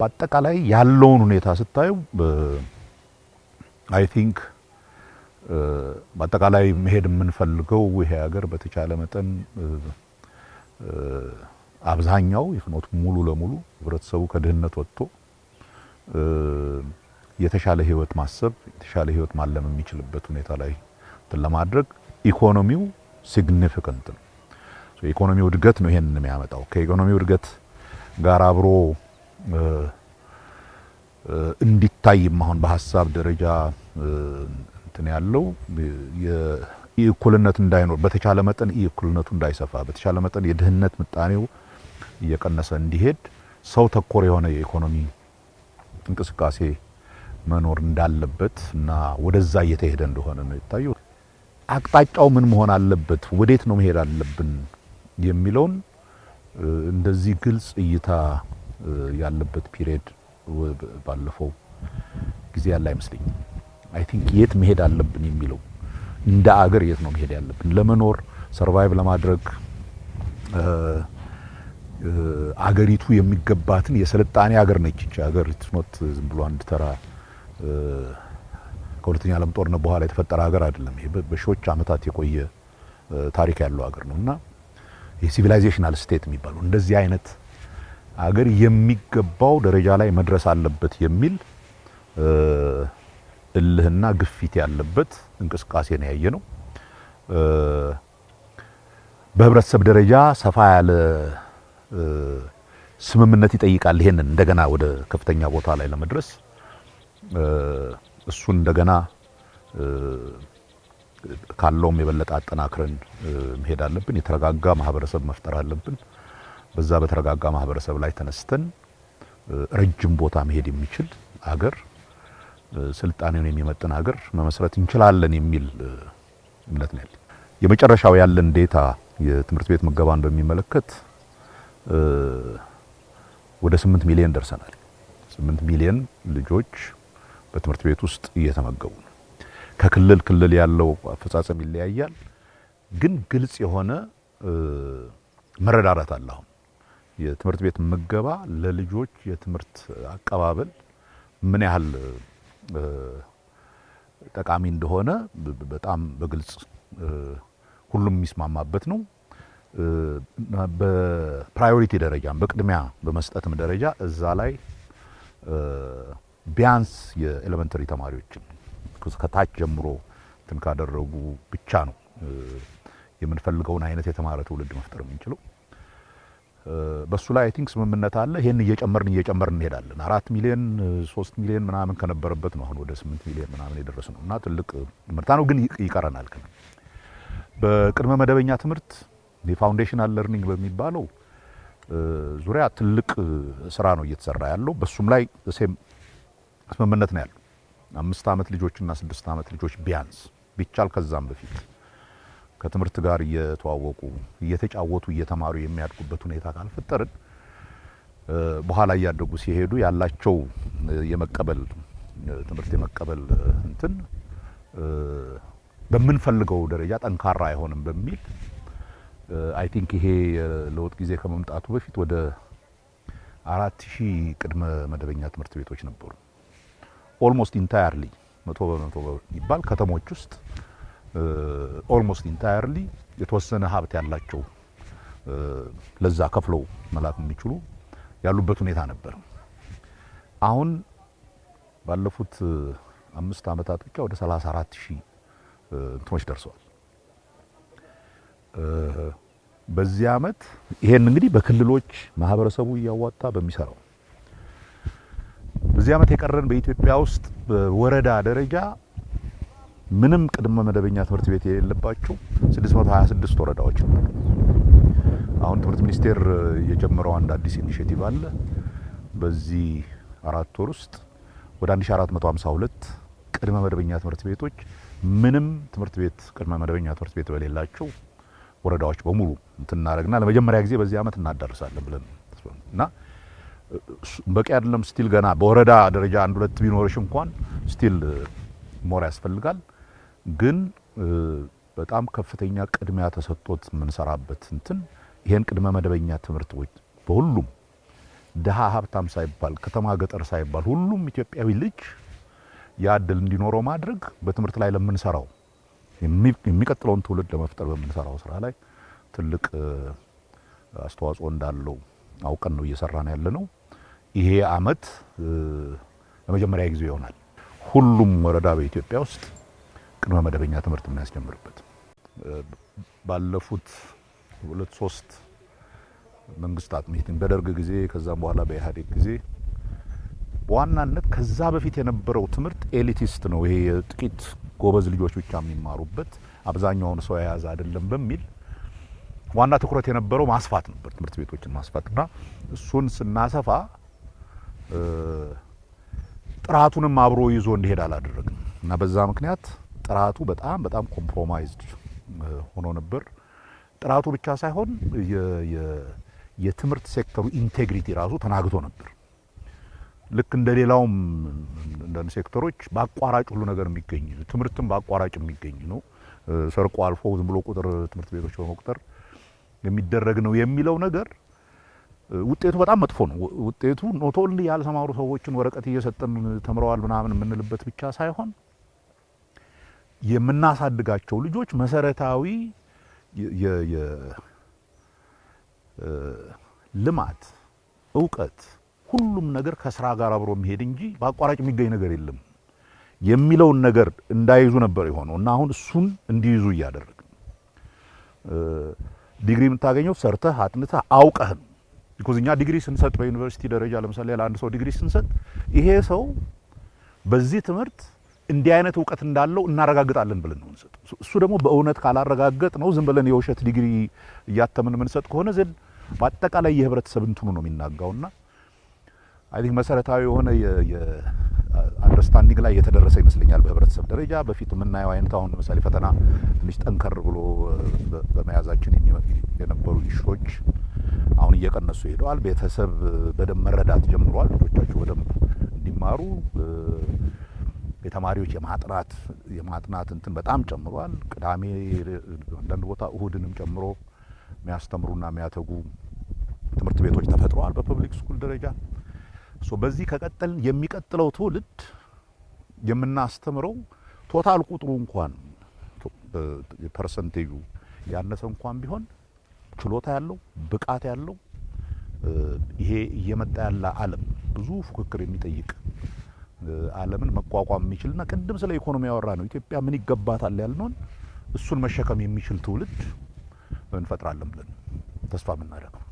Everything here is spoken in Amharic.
በአጠቃላይ ያለውን ሁኔታ ስታዩ አይ ቲንክ በአጠቃላይ መሄድ የምንፈልገው ይሄ ሀገር በተቻለ መጠን አብዛኛው ይፍኖት ሙሉ ለሙሉ ህብረተሰቡ ከድህነት ወጥቶ የተሻለ ህይወት ማሰብ የተሻለ ህይወት ማለም የሚችልበት ሁኔታ ላይ ለማድረግ ኢኮኖሚው ሲግኒፊካንት ነው። ኢኮኖሚው እድገት ነው ይሄንን የሚያመጣው። ከኢኮኖሚው እድገት ጋር አብሮ እንዲታይም አሁን በሐሳብ ደረጃ እንትን ያለው የኢኩልነት እንዳይኖር በተቻለ መጠን ኢኩልነቱ እንዳይሰፋ በተቻለ መጠን የድህነት ምጣኔው እየቀነሰ እንዲሄድ ሰው ተኮር የሆነ የኢኮኖሚ እንቅስቃሴ መኖር እንዳለበት እና ወደዛ እየተሄደ እንደሆነ ነው የታየው። አቅጣጫው ምን መሆን አለበት ወዴት ነው መሄድ አለብን የሚለውን እንደዚህ ግልጽ እይታ ያለበት ፒሪየድ ባለፈው ጊዜ ያለ አይመስልኝም። አይ ቲንክ የት መሄድ አለብን የሚለው እንደ አገር የት ነው መሄድ ያለብን ለመኖር ሰርቫይቭ ለማድረግ አገሪቱ የሚገባትን የሰለጣኔ ሀገር ነች እቺ ሀገር ኖት ዝም ብሎ አንድ ተራ ከሁለተኛ ዓለም ጦርነት በኋላ የተፈጠረ ሀገር አይደለም። ይሄ በሺዎች ዓመታት የቆየ ታሪክ ያለው ሀገር ነውና የሲቪላይዜሽናል ስቴት የሚባለው እንደዚህ አይነት ሀገር የሚገባው ደረጃ ላይ መድረስ አለበት የሚል እልህና ግፊት ያለበት እንቅስቃሴ ነው ያየነው። በህብረተሰብ ደረጃ ሰፋ ያለ ስምምነት ይጠይቃል። ይሄንን እንደገና ወደ ከፍተኛ ቦታ ላይ ለመድረስ እሱን እንደገና ካለውም የበለጠ አጠናክረን መሄድ አለብን። የተረጋጋ ማህበረሰብ መፍጠር አለብን። በዛ በተረጋጋ ማህበረሰብ ላይ ተነስተን ረጅም ቦታ መሄድ የሚችል ሀገር ስልጣኔውን የሚመጥን ሀገር መመስረት እንችላለን የሚል እምነት ነው ያለኝ። የመጨረሻው ያለን ዴታ የትምህርት ቤት ምገባን በሚመለከት ወደ 8 ሚሊዮን ደርሰናል። 8 ሚሊዮን ልጆች በትምህርት ቤት ውስጥ እየተመገቡ ነው። ከክልል ክልል ያለው አፈጻጸም ይለያያል፣ ግን ግልጽ የሆነ መረዳዳት አለ። አሁን የትምህርት ቤት ምገባ ለልጆች የትምህርት አቀባበል ምን ያህል ጠቃሚ እንደሆነ በጣም በግልጽ ሁሉም የሚስማማበት ነው። በፕራዮሪቲ ደረጃ በቅድሚያ በመስጠትም ደረጃ እዛ ላይ ቢያንስ የኤሌመንተሪ ተማሪዎችን ከታች ጀምሮ እንትን ካደረጉ ብቻ ነው የምንፈልገውን አይነት የተማረ ትውልድ መፍጠር የምንችለው። በሱ ላይ አይ ቲንክ ስምምነት አለ። ይሄን እየጨመርን እንሄዳለን። 4 ሚሊዮን 3 ሚሊዮን ምናምን ከነበረበት ነው አሁን ወደ 8 ሚሊዮን ምናምን የደረስነው እና ትልቅ ምርታ ነው፣ ግን ይቀረናል። በቅድመ መደበኛ ትምህርት የፋውንዴሽናል ለርኒንግ በሚባለው ዙሪያ ትልቅ ስራ ነው እየተሰራ ያለው። በሱም ላይ ስምምነት ነው ያለው። 5 ዓመት ልጆችና 6 ዓመት ልጆች ቢያንስ ቢቻል ከዛም በፊት ከትምህርት ጋር እየተዋወቁ እየተጫወቱ እየተማሩ የሚያድጉበት ሁኔታ ካልፈጠርን በኋላ እያደጉ ሲሄዱ ያላቸው የመቀበል ትምህርት የመቀበል እንትን በምንፈልገው ደረጃ ጠንካራ አይሆንም በሚል አይ ቲንክ ይሄ ለውጥ ጊዜ ከመምጣቱ በፊት ወደ 4000 ቅድመ መደበኛ ትምህርት ቤቶች ነበሩ። ኦልሞስት ኢንታየርሊ 100% ይባል ከተሞች ውስጥ ኦልሞስት ኢንታየርሊ የተወሰነ ሀብት ያላቸው ለዛ ከፍለው መላክ የሚችሉ ያሉበት ሁኔታ ነበር። አሁን ባለፉት 5 ዓመታት ብቻ ወደ 34000 እንትኖች ደርሰዋል። በዚህ ዓመት ይሄን እንግዲህ በክልሎች ማህበረሰቡ እያዋጣ በሚሰራው በዚህ ዓመት የቀረን በኢትዮጵያ ውስጥ በወረዳ ደረጃ ምንም ቅድመ መደበኛ ትምህርት ቤት የሌለባቸው 626 ወረዳዎች ነው። አሁን ትምህርት ሚኒስቴር የጀመረው አንድ አዲስ ኢኒሺየቲቭ አለ። በዚህ 4 ወር ውስጥ ወደ 1452 ቅድመ መደበኛ ትምህርት ቤቶች ምንም ትምህርት ቤት ቅድመ መደበኛ ትምህርት ቤት በሌላቸው ወረዳዎች በሙሉ እንትናረግና ለመጀመሪያ ጊዜ በዚህ ዓመት እናዳርሳለን ብለን እና በቂ አይደለም። ስቲል ገና በወረዳ ደረጃ 1-2 ቢኖርሽ እንኳን ስቲል ሞር ያስፈልጋል። ግን በጣም ከፍተኛ ቅድሚያ ተሰጥቶት የምንሰራበት እንትን ይሄን ቅድመ መደበኛ ትምህርት በሁሉም ድሃ ሀብታም ሳይባል ከተማ ገጠር ሳይባል ሁሉም ኢትዮጵያዊ ልጅ ያድል እንዲኖረው ማድረግ በትምህርት ላይ ለምንሰራው የሚቀጥለውን ትውልድ ለመፍጠር በምንሰራው ስራ ላይ ትልቅ አስተዋጽኦ እንዳለው አውቀን ነው እየሰራን ያለነው። ይሄ አመት ለመጀመሪያ ጊዜ ይሆናል ሁሉም ወረዳ በኢትዮጵያ ውስጥ ቅድመ መደበኛ ትምህርት የሚያስጀምርበት። ባለፉት 2-3 መንግስታት ሚቲንግ በደርግ ጊዜ ከዛም በኋላ በኢህአዴግ ጊዜ በዋናነት ከዛ በፊት የነበረው ትምህርት ኤሊቲስት ነው፣ ይሄ ጥቂት ጎበዝ ልጆች ብቻ የሚማሩበት አብዛኛውን ሰው የያዘ አይደለም በሚል ዋና ትኩረት የነበረው ማስፋት ነበር፣ ትምህርት ቤቶችን ማስፋትና እሱን ስናሰፋ ጥራቱንም አብሮ ይዞ እንዲሄድ አላደረግም እና በዛ ምክንያት ጥራቱ በጣም ኮምፕሮማይዝድ ሆኖ ነበር። ጥራቱ ብቻ ሳይሆን የትምህርት ሴክተሩ ኢንቴግሪቲ ራሱ ተናግቶ ነበር። ልክ እንደሌላውም እንደን ሴክተሮች በአቋራጭ ሁሉ ነገር የሚገኝ ትምህርትም በአቋራጭ የሚገኝ ነው። ሰርቆ አልፎ ዝም ብሎ ቁጥር ትምህርት ቤቶች በመቁጠር የሚደረግ ነው የሚለው ነገር ውጤቱ በጣም መጥፎ ነው። ውጤቱ ኖት ኦንሊ ያልተማሩ ሰዎችን ወረቀት እየሰጠን ተምረዋል ምናምን የምንልበት ብቻ ሳይሆን የምናሳድጋቸው ልጆች መሰረታዊ ልማት እውቀት ሁሉም ነገር ከስራ ጋር አብሮ የሚሄድ እንጂ በአቋራጭ የሚገኝ ነገር የለም የሚለውን ነገር እንዳይዙ ነበር የሆነው እና አሁን እሱን እንዲይዙ እያደረግን ዲግሪ የምታገኘው ሰርተህ አጥንተህ አውቀህ ነው። ቢኮዝ እኛ ዲግሪ ስንሰጥ በዩኒቨርሲቲ ደረጃ ለምሳሌ ለአንድ ሰው ዲግሪ ስንሰጥ ይሄ ሰው በዚህ ትምህርት እንዲህ አይነት እውቀት እንዳለው እናረጋግጣለን ብለን ነው እንሰጥ። እሱ ደግሞ በእውነት ካላረጋገጥ ነው ዝም ብለን የውሸት ዲግሪ እያተምን ምንሰጥ ከሆነ ዘን በአጠቃላይ የህብረተሰብ እንትኑ ነው የሚናጋውና አይ ቲንክ መሰረታዊ የሆነ አንደርስታንዲንግ ላይ የተደረሰ ይመስለኛል በህብረተሰብ ደረጃ። በፊት የምናየው አይነት አሁን ለምሳሌ ፈተና ትንሽ ጠንከር ብሎ በመያዛችን የነበሩ ኢሹዎች አሁን እየቀነሱ ሄደዋል። ቤተሰብ በደንብ መረዳት ጀምሯል። ልጆቻቸው በደንብ እንዲማሩ የተማሪዎች የማጥናት እንትን በጣም ጨምሯል። ቅዳሜ አንዳንድ ቦታ እሁድንም ጨምሮ የሚያስተምሩና የሚያተጉ ትምህርት ቤቶች ተፈጥረዋል በፐብሊክ ስኩል ደረጃ። በዚህ ከቀጠልን የሚቀጥለው ትውልድ የምናስተምረው ቶታል ቁጥሩ እንኳን ፐርሰንቴጁ ያነሰ እንኳን ቢሆን ችሎታ ያለው ብቃት ያለው ይሄ እየመጣ ያለ ዓለም ብዙ ፉክክር የሚጠይቅ ዓለምን መቋቋም የሚችልና ቅድም ስለ ኢኮኖሚ ያወራ ነው ኢትዮጵያ ምን ይገባታል ያልነውን እሱን መሸከም የሚችል ትውልድ እንፈጥራለን ብለን ተስፋ የምናደርገው